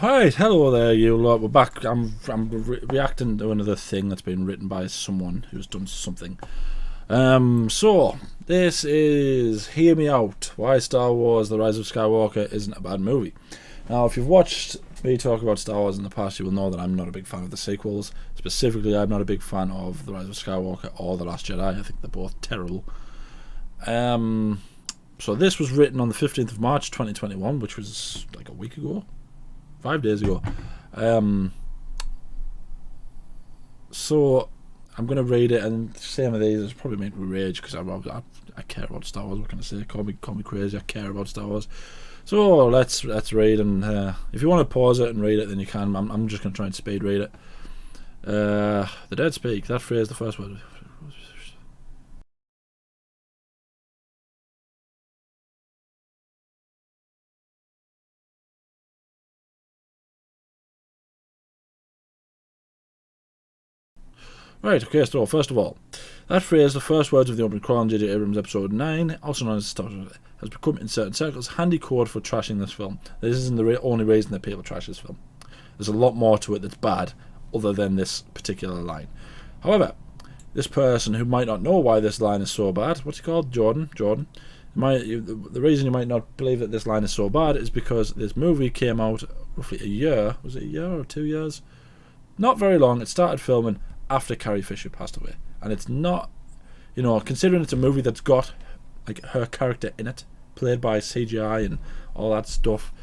Right, hello there, you lot. We're back. I'm reacting to another thing that's been written by someone who's done something. So this is Hear Me Out: Why Star Wars: The Rise of Skywalker Isn't a Bad Movie. Now, if you've watched me talk about Star Wars in the past, you will know that I'm not a big fan of the sequels. Specifically, I'm not a big fan of The Rise of Skywalker or The Last Jedi. I think they're both terrible. So this was written on the 15th of March 2021, which was like a week ago. 5 days ago. So I'm going to read it, and same of these, it's probably make me rage because I care about Star Wars. What can I say? Call me crazy. I care about Star Wars. So let's read, and if you want to pause it and read it, then you can. I'm just going to try and speed read it. The dead speak. That phrase, the first word. Right, okay, so first of all, that phrase, the first words of the opening crawl in J.J. Abrams' Episode 9, also known as Star Wars, has become in certain circles handy code for trashing this film. This isn't the only reason that people trash this film. There's a lot more to it that's bad, other than this particular line. However, this person who might not know why this line is so bad, what's he called? Jordan. The reason you might not believe that this line is so bad is because this movie came out roughly a year. Was it a year or 2 years? Not very long. It started filming after Carrie Fisher passed away, and it's not, considering it's a movie that's got like her character in it, played by CGI and all that stuff,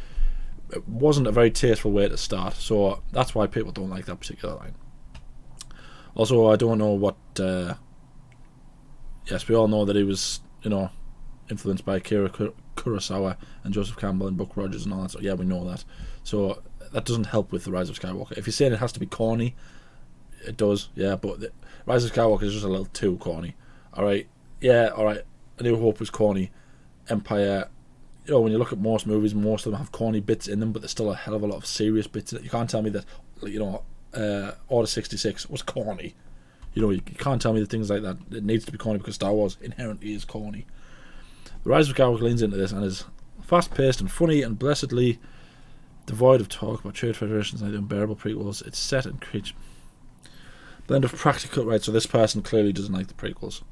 it wasn't a very tasteful way to start. So that's why people don't like that particular line. Also, I don't know what. Yes, we all know that he was, influenced by Akira Kurosawa and Joseph Campbell and Buck Rogers and all that. So yeah, we know that. So that doesn't help with The Rise of Skywalker. If you're saying it has to be corny, it does, yeah, but the Rise of Skywalker is just a little too corny. Alright, yeah, alright. A New Hope was corny. Empire, when you look at most movies, most of them have corny bits in them, but there's still a hell of a lot of serious bits in it. You can't tell me that, Order 66 was corny. You can't tell me that things like that. It needs to be corny because Star Wars inherently is corny. The Rise of Skywalker leans into this and is fast-paced and funny and blessedly devoid of talk about trade federations and the unbearable prequels. It's set and creature. Blend of practical, right, so this person clearly doesn't like the prequels.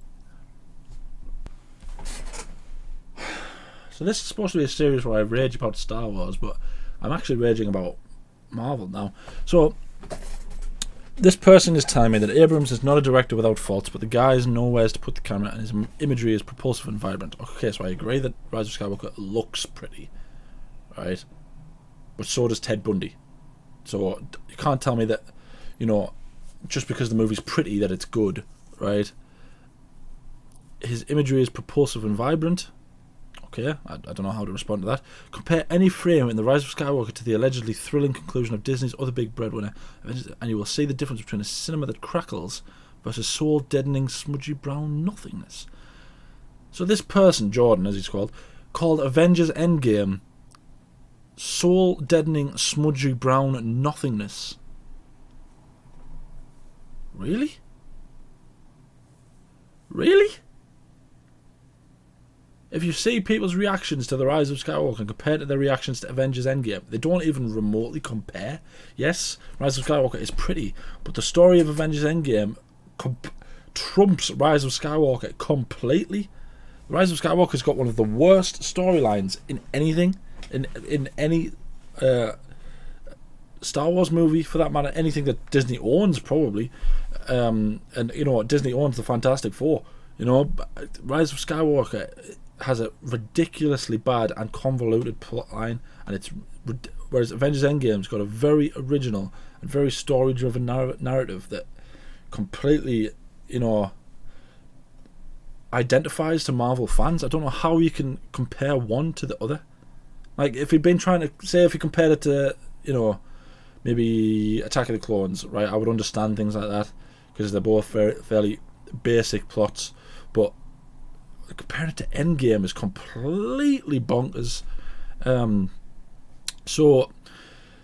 So this is supposed to be a series where I rage about Star Wars, but I'm actually raging about Marvel now. So this person is telling me that Abrams is not a director without faults, but the guy has nowhere to put the camera and his imagery is propulsive and vibrant. Okay, so I agree that Rise of Skywalker looks pretty, right? But so does Ted Bundy. So you can't tell me that, just because the movie's pretty that it's good, right? His imagery is propulsive and vibrant. Okay, I don't know how to respond to that. Compare any frame in The Rise of Skywalker to the allegedly thrilling conclusion of Disney's other big breadwinner, and you will see the difference between a cinema that crackles versus soul-deadening, smudgy brown nothingness. So this person, Jordan, as he's called Avengers Endgame soul-deadening, smudgy brown nothingness. Really? Really? If you see people's reactions to The Rise of Skywalker and compare to their reactions to Avengers Endgame, they don't even remotely compare. Yes, Rise of Skywalker is pretty, but the story of Avengers Endgame trumps Rise of Skywalker completely. The Rise of Skywalker's got one of the worst storylines in anything, in any Star Wars movie, for that matter, anything that Disney owns, probably. And Disney owns the Fantastic Four. Rise of Skywalker has a ridiculously bad and convoluted plotline, and whereas Avengers Endgame's got a very original and very story-driven narrative that completely, identifies to Marvel fans. I don't know how you can compare one to the other. Like, if you'd been trying to say, if you compared it to, maybe Attack of the Clones, right, I would understand things like that because they're both fairly basic plots, but comparing it to Endgame is completely bonkers. So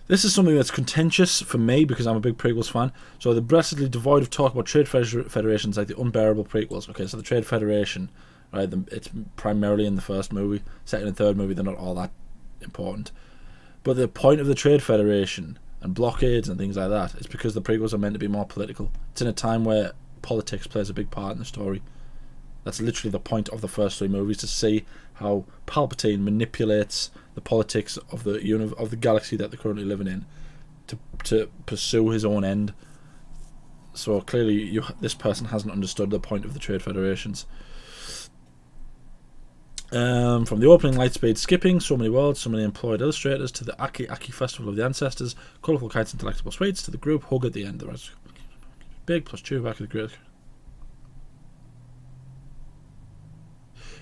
this is something that's contentious for me because I'm a big prequels fan. So they're blessedly devoid of talk about trade federations like the unbearable prequels. Okay, so the Trade Federation right? It's primarily in the first movie. Second and third movie, they're not all that important. But the point of the Trade Federation and blockades and things like that is because the prequels are meant to be more political. It's in a time where politics plays a big part in the story. That's literally the point of the first 3 movies, to see how Palpatine manipulates the politics of the galaxy that they're currently living in to pursue his own end. So clearly this person hasn't understood the point of the Trade Federations. From the opening lightspeed skipping, so many worlds, so many employed illustrators, to the Aki Aki Festival of the Ancestors, colourful kites and delectable sweets, to the group hug at the end. The rest big plus Chewbacca the Great.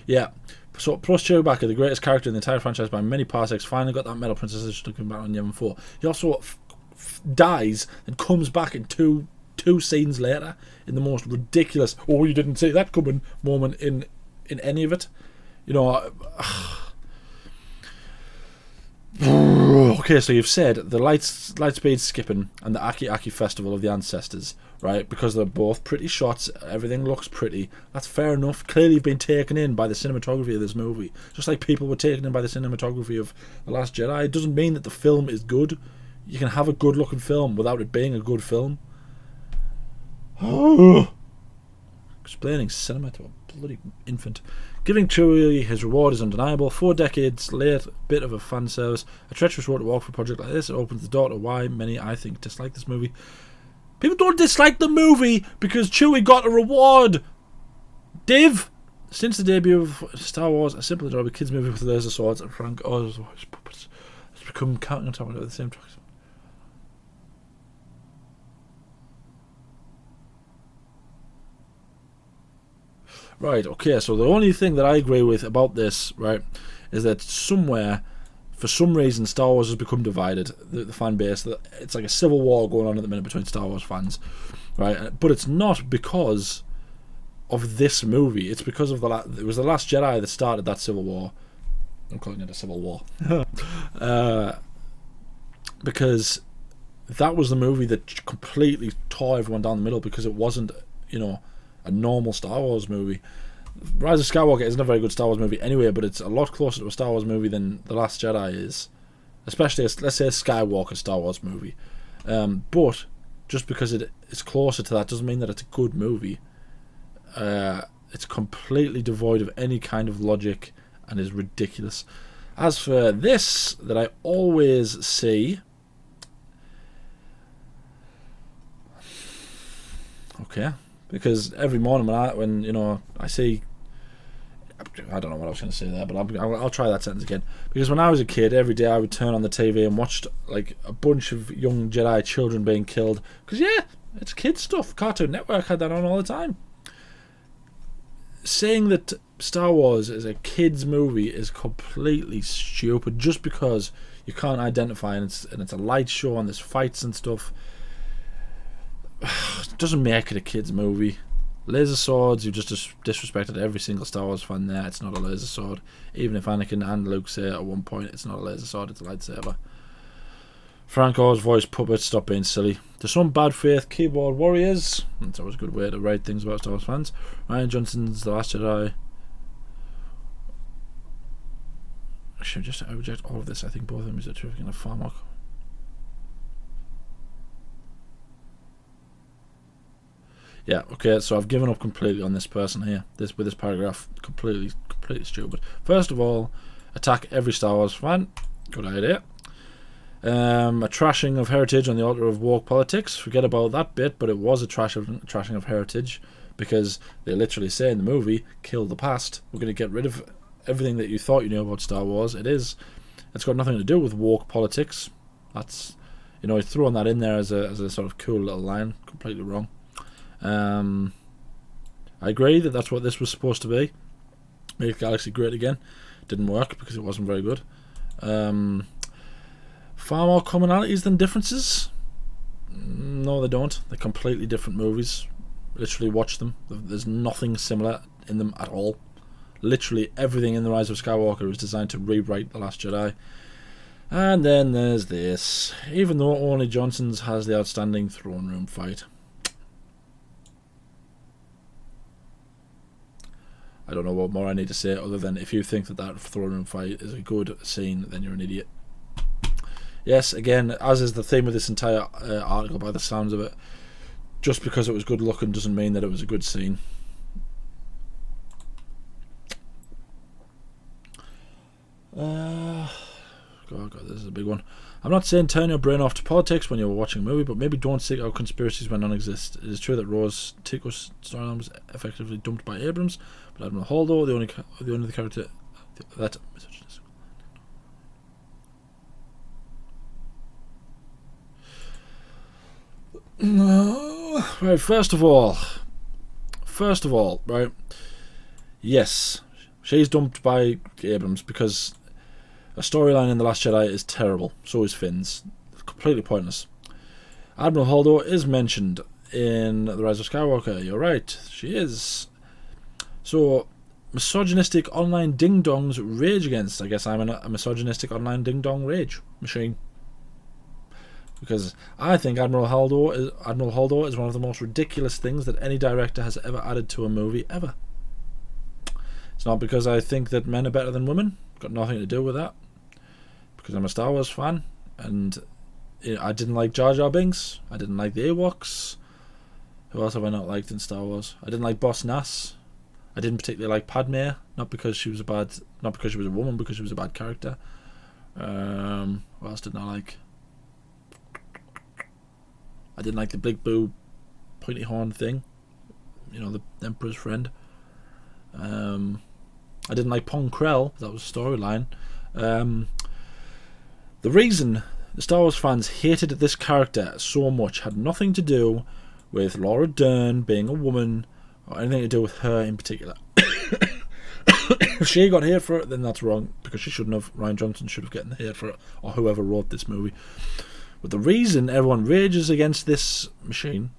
Yeah, so plus Chewbacca, the greatest character in the entire franchise by many parsecs, finally got that medal princess to come back on Yavin 4. He also dies and comes back in two scenes later in the most ridiculous, oh, you didn't see that coming moment in any of it. You know, okay, so you've said the lightspeed skipping and the Aki Aki Festival of the Ancestors, right? Because they're both pretty shots, everything looks pretty. That's fair enough. Clearly, you've been taken in by the cinematography of this movie, just like people were taken in by the cinematography of The Last Jedi. It doesn't mean that the film is good. You can have a good-looking film without it being a good film. Explaining cinema to a bloody infant. Giving Chewie his reward is undeniable. 4 decades late, bit of a fan service. A treacherous road to walk for a project like this. It opens the door to why many, I think, dislike this movie. People don't dislike the movie because Chewie got a reward. Div. Since the debut of Star Wars, a simple enjoyable kids movie with laser swords and Frank Oz puppets has become counting on top of the same tracks. Right, okay, so the only thing that I agree with about this, right, is that somewhere, for some reason, Star Wars has become divided, the fan base. It's like a civil war going on at the minute between Star Wars fans, right? But it's not because of this movie. It's because of it was The Last Jedi that started that civil war. I'm calling it a civil war. Because that was the movie that completely tore everyone down the middle, because it wasn't, a normal Star Wars movie. Rise of Skywalker isn't a very good Star Wars movie anyway, but it's a lot closer to a Star Wars movie than The Last Jedi is. Especially, let's say, a Skywalker Star Wars movie. But just because it's closer to that doesn't mean that it's a good movie. It's completely devoid of any kind of logic and is ridiculous. As for this, that I always see... Okay. Because every morning when I see, I don't know what I was going to say there, but I'll try that sentence again. Because when I was a kid, every day I would turn on the TV and watched like a bunch of young Jedi children being killed. Because it's kid stuff. Cartoon Network had that on all the time. Saying that Star Wars is a kids movie is completely stupid. Just because you can't identify and it's a light show and there's fights and stuff. It doesn't make it a kids movie. Laser swords, you've just disrespected every single Star Wars fan there. It's not a laser sword. Even if Anakin and Luke say at one point it's not a laser sword, it's a lightsaber. Frank Oz voice puppet, stop being silly. To some bad faith keyboard warriors, that's always a good way to write things about Star Wars fans. Rian Johnson's The Last Jedi. Actually, I reject all of this. I think both of them is a terrific and a far more. Yeah, okay, so I've given up completely on this person here. With this paragraph, completely stupid. First of all, attack every Star Wars fan. Good idea. A trashing of heritage on the altar of woke politics. Forget about that bit, but it was a trashing of heritage, because they literally say in the movie, kill the past. We're going to get rid of everything that you thought you knew about Star Wars. It's got nothing to do with woke politics. That's, he threw on that in there as a sort of cool little line. Completely wrong. I agree that that's what this was supposed to be. Make the Galaxy great again. Didn't work because it wasn't very good. Far more commonalities than differences? No, they don't. They're completely different movies. Literally watch them. There's nothing similar in them at all. Literally everything in The Rise of Skywalker is designed to rewrite The Last Jedi. And then there's this. Even though only Johnson's has the outstanding throne room fight. I don't know what more I need to say other than if you think that throne room fight is a good scene, then you're an idiot. Yes, again, as is the theme of this entire article by the sounds of it, just because it was good looking doesn't mean that it was a good scene. God, this is a big one. I'm not saying turn your brain off to politics when you're watching a movie, but maybe don't seek out conspiracies when none exist. It is true that Rose Tico's storyline was effectively dumped by Abrams, but Admiral Holdo, the only character that right. First of all, right? Yes, she's dumped by Abrams because a storyline in The Last Jedi is terrible. So is Finn's. It's completely pointless. Admiral Holdo is mentioned in The Rise of Skywalker. You're right, she is. So, misogynistic online ding-dongs rage against. I guess I'm a misogynistic online ding-dong rage machine. Because I think Admiral Holdo is one of the most ridiculous things that any director has ever added to a movie, ever. It's not because I think that men are better than women. Got nothing to do with that. Because I'm a Star Wars fan, and I didn't like Jar Jar Binks. I didn't like the Ewoks. Who else have I not liked in Star Wars? I didn't like Boss Nass. I didn't particularly like Padme, not because she was a woman, because she was a bad character. What else didn't I like? I didn't like the big boo, pointy horn thing. You know, the Emperor's friend. I didn't like Pong Krell. That was a storyline. The reason the Star Wars fans hated this character so much had nothing to do with Laura Dern being a woman or anything to do with her in particular. If she got hate for it, then that's wrong, because she shouldn't have. Rian Johnson should have gotten hate for it, or whoever wrote this movie. But the reason everyone rages against this machine,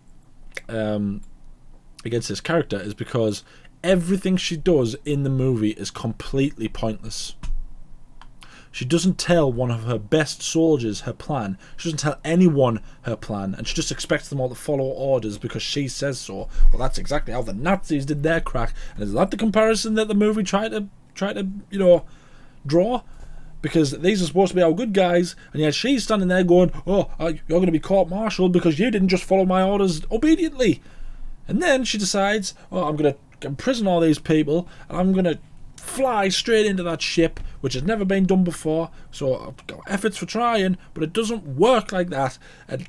against this character, is because everything she does in the movie is completely pointless. She doesn't tell one of her best soldiers her plan. She doesn't tell anyone her plan, and she just expects them all to follow orders because she says so. Well, that's exactly how the Nazis did their crack, and is that the comparison that the movie tried to draw? Because these are supposed to be our good guys, and yet she's standing there going, "Oh, you're going to be court-martialed because you didn't just follow my orders obediently." And then she decides, "Oh, I'm going to imprison all these people, and I'm going to fly straight into that ship, which has never been done before, so I've got efforts for trying, but it doesn't work like that." And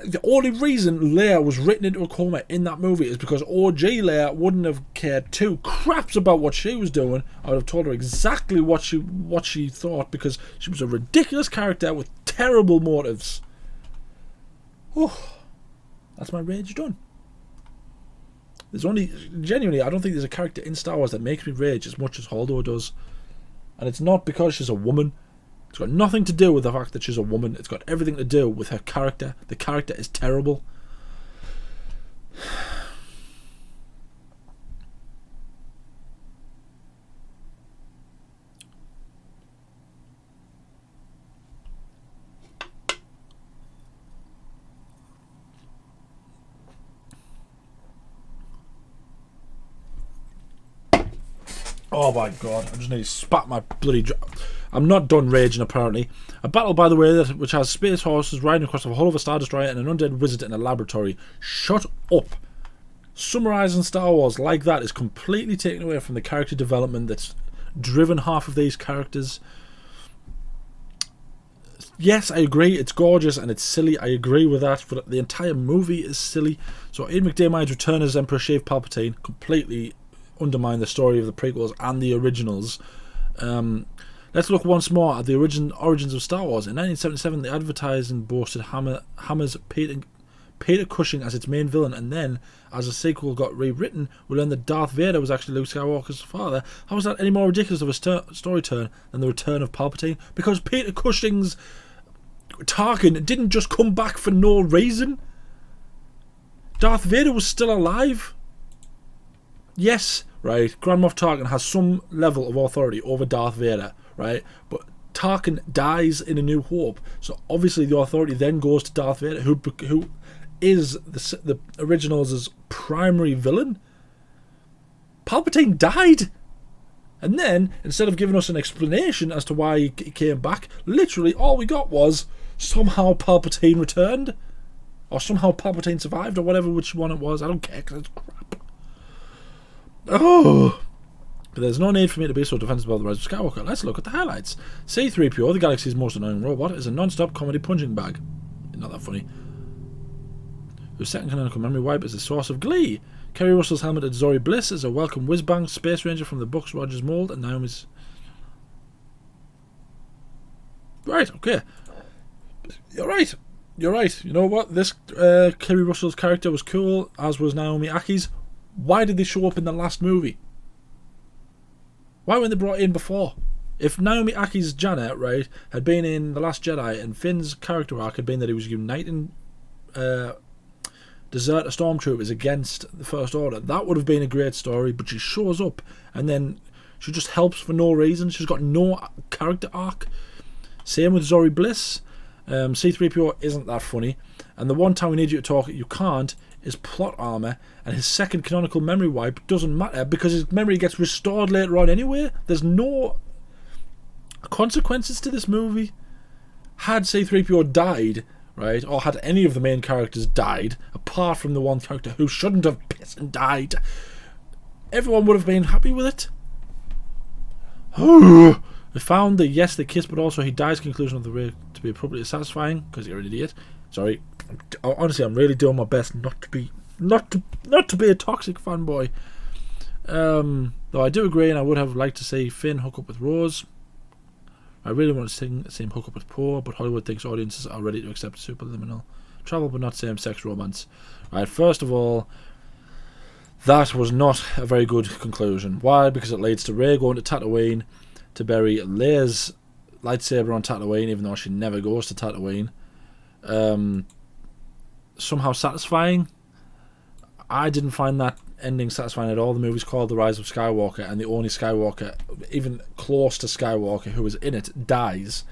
the only reason Leia was written into a coma in that movie is because OG Leia wouldn't have cared two craps about what she was doing. I would have told her exactly what she thought, because she was a ridiculous character with terrible motives. Oh, that's my rage done. Genuinely, I don't think there's a character in Star Wars that makes me rage as much as Holdo does. And it's not because she's a woman. It's got nothing to do with the fact that she's a woman. It's got everything to do with her character. The character is terrible. Oh my god, I just need to spat my bloody... I'm not done raging, apparently. A battle, by the way, which has space horses riding across the hull of a Star Destroyer and an undead wizard in a laboratory. Shut up. Summarising Star Wars like that is completely taken away from the character development that's driven half of these characters. Yes, I agree, it's gorgeous and it's silly. I agree with that, but the entire movie is silly. So Ian McDiarmid's return as Emperor Sheev Palpatine completely undermine the story of the prequels and the originals. Let's look once more at the origins of Star Wars. In 1977, the advertising boasted Hammer's Peter Cushing as its main villain, and then, as the sequel got rewritten, we learned that Darth Vader was actually Luke Skywalker's father. How is that any more ridiculous of a story turn than the return of Palpatine? Because Peter Cushing's Tarkin didn't just come back for no reason. Darth Vader was still alive. Yes, right, Grand Moff Tarkin has some level of authority over Darth Vader, right? But Tarkin dies in A New Hope, so obviously the authority then goes to Darth Vader, who is the originals' primary villain. Palpatine died. And then, instead of giving us an explanation as to why he came back, literally all we got was somehow Palpatine returned. Or somehow Palpatine survived, or whatever, which one it was. I don't care, because it's crap. Oh! But there's no need for me to be so defensive about the Rise of Skywalker. Let's look at the highlights. C-3PO, the galaxy's most annoying robot, is a non-stop comedy punching bag. Not that funny. Whose second canonical memory wipe is a source of glee. Kerry Russell's helmeted Zori Bliss is a welcome whiz-bang space ranger from the Bucks Rogers mould, and Naomi's... Right, okay. You're right. You're right. You know what? This Kerry Russell's character was cool, as was Naomi Aki's. Why did they show up in the last movie? Why weren't they brought in before? If Naomi Aki's Janet, right, had been in The Last Jedi, and Finn's character arc had been that he was uniting deserter stormtroopers against the First Order, that would have been a great story, but she shows up, and then she just helps for no reason. She's got no character arc. Same with Zori Bliss. C-3PO isn't that funny, and the one time we need you to talk you can't is plot armor, and his second canonical memory wipe doesn't matter because his memory gets restored later on anyway. There's no consequences to this movie. Had C-3PO died, right, or had any of the main characters died, apart from the one character who shouldn't have pissed and died, everyone would have been happy with it. We found that yes, they kiss, but also he dies. Conclusion of the way to be appropriately satisfying because you're an idiot. Sorry, honestly, I'm really doing my best not to be a toxic fanboy. Though I do agree, and I would have liked to see Finn hook up with Rose. I really want to see him hook up with Poe, but Hollywood thinks audiences are ready to accept superliminal travel, but not same-sex romance. Right, first of all, that was not a very good conclusion. Why? Because it leads to Rey going to Tatooine to bury Leia's lightsaber on Tatooine, even though she never goes to Tatooine. Somehow satisfying. I didn't find that ending satisfying at all. The movie's called The Rise of Skywalker, and the only Skywalker, even close to Skywalker, who was in it, dies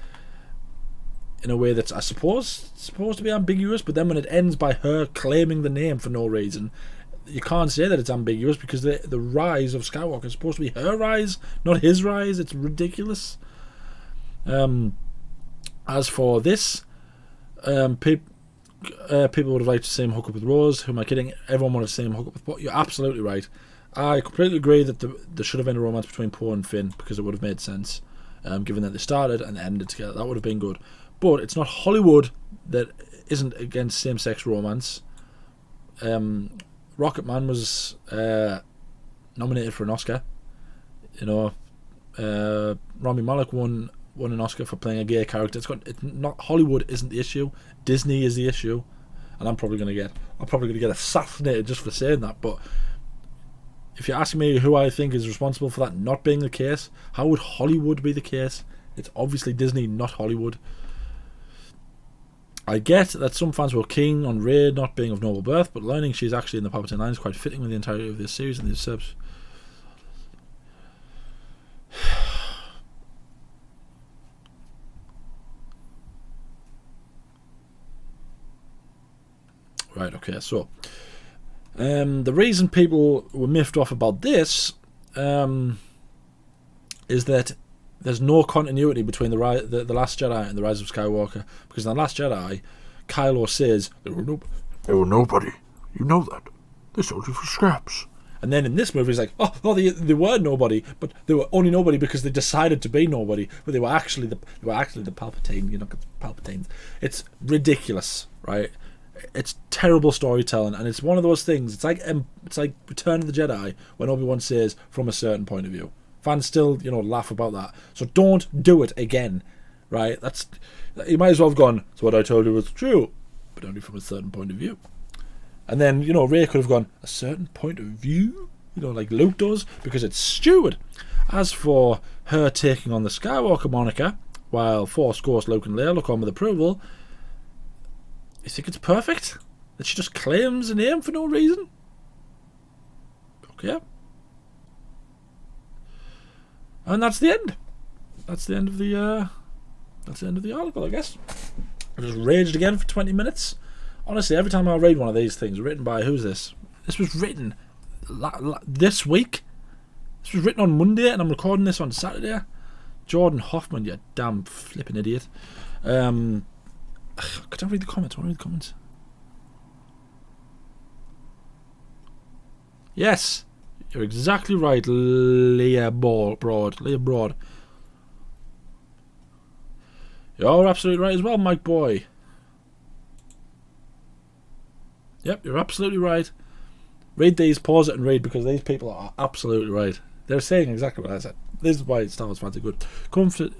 in a way that's, I suppose, supposed to be ambiguous, but then when it ends by her claiming the name for no reason, you can't say that it's ambiguous because the rise of Skywalker is supposed to be her rise, not his rise. It's ridiculous. As for this, people would have liked to see him hook up with Rose. Who am I kidding? Everyone wanted to see him hook up with Poe. You're absolutely right. I completely agree that there should have been a romance between Poe and Finn because it would have made sense, given that they started and ended together. That would have been good. But it's not Hollywood that isn't against same-sex romance. Rocketman was nominated for an Oscar. You know, Rami Malek won an Oscar for playing a gay character. It's not Hollywood isn't the issue. Disney is the issue, and I'm probably gonna get assassinated just for saying that. But if you're asking me who I think is responsible for that not being the case, how would Hollywood be the case? It's obviously Disney, not Hollywood. I get that some fans were keen on Rey not being of noble birth, but learning she's actually in the Palpatine line is quite fitting with the entirety of this series and the usurps. Right, okay, so the reason people were miffed off about this is that there's no continuity between the Last Jedi and the Rise of Skywalker, because in The Last Jedi, Kylo says they were nobody. You know that. They sold you for scraps. And then in this movie, he's like, oh, they were nobody, but they were only nobody because they decided to be nobody, but they were actually the Palpatine. You know, Palpatine. It's ridiculous, right? It's terrible storytelling, and it's one of those things. It's like Return of the Jedi when Obi-Wan says from a certain point of view. Fans still, laugh about that. So don't do it again, right? You might as well have gone, so what I told you was true, but only from a certain point of view. And then, Rey could have gone, a certain point of view? Like Luke does, because it's stupid. As for her taking on the Skywalker moniker, while Force Ghost Luke and Leia look on with approval, you think it's perfect? That she just claims a name for no reason? Okay. And that's the end. That's the end of the article, I guess. I just raged again for 20 minutes. Honestly, every time I read one of these things, written by who's this? This was written this week. This was written on Monday and I'm recording this on Saturday. Jordan Hoffman, you damn flipping idiot. Could I read the comments? I want to read the comments. Yes, you're exactly right, Leah Broad. Leah Broad. You're absolutely right as well, Mike Boy. Yep, you're absolutely right. Read these, pause it and read, because these people are absolutely right. They're saying exactly what I said. This is why Star Wars fans are good. Comfort.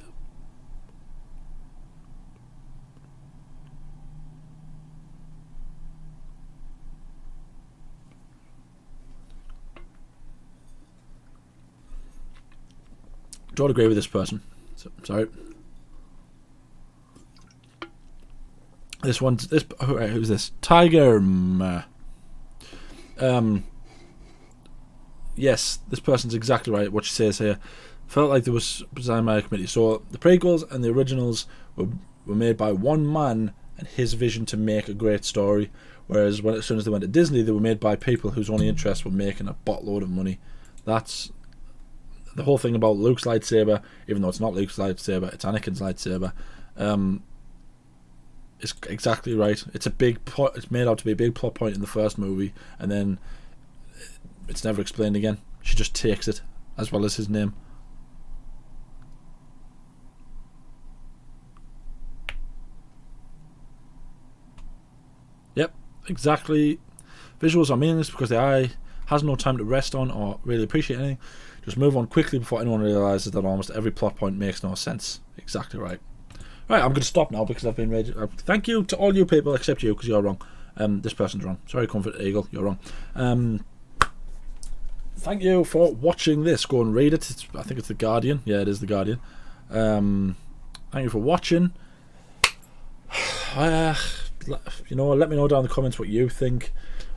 Don't agree with this person. So, sorry. This one's this. Who's this? Tiger. Yes, this person's exactly right. What she says here. Felt like there was designed by a committee. So the prequels and the originals were made by one man and his vision to make a great story. Whereas as soon as they went to Disney, they were made by people whose only interest were making a buttload of money. That's the whole thing about Luke's lightsaber. Even though it's not Luke's lightsaber, it's Anakin's lightsaber. It's exactly right. It's a big plot. It's made out to be a big plot point in the first movie, and then it's never explained again. She just takes it, as well as his name. Yep, exactly. Visuals are meaningless because the eye has no time to rest on or really appreciate anything. Just move on quickly before anyone realises that almost every plot point makes no sense. Exactly right. Right, I'm going to stop now because I've been raging. Thank you to all you people except you, because you're wrong. This person's wrong. Sorry, Comfort Eagle, you're wrong. Thank you for watching this. Go and read it. I think it's The Guardian. Yeah, it is The Guardian. Thank you for watching. You know, let me know down in the comments what you think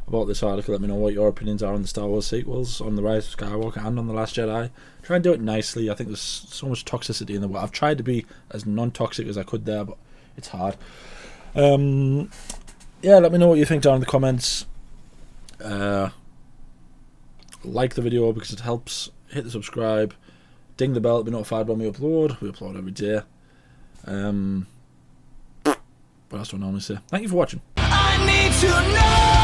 about this article. Let me know what your opinions are on the Star Wars sequels, on The Rise of Skywalker and on The Last Jedi. Try and do it nicely. I think there's so much toxicity in the world. I've tried to be as non-toxic as I could there, but it's hard. Yeah, let me know what you think down in the comments. Like the video because it helps. Hit the subscribe. Ding the bell to be notified when we upload. We upload every day. What else do I normally say? Thank you for watching. I need to know.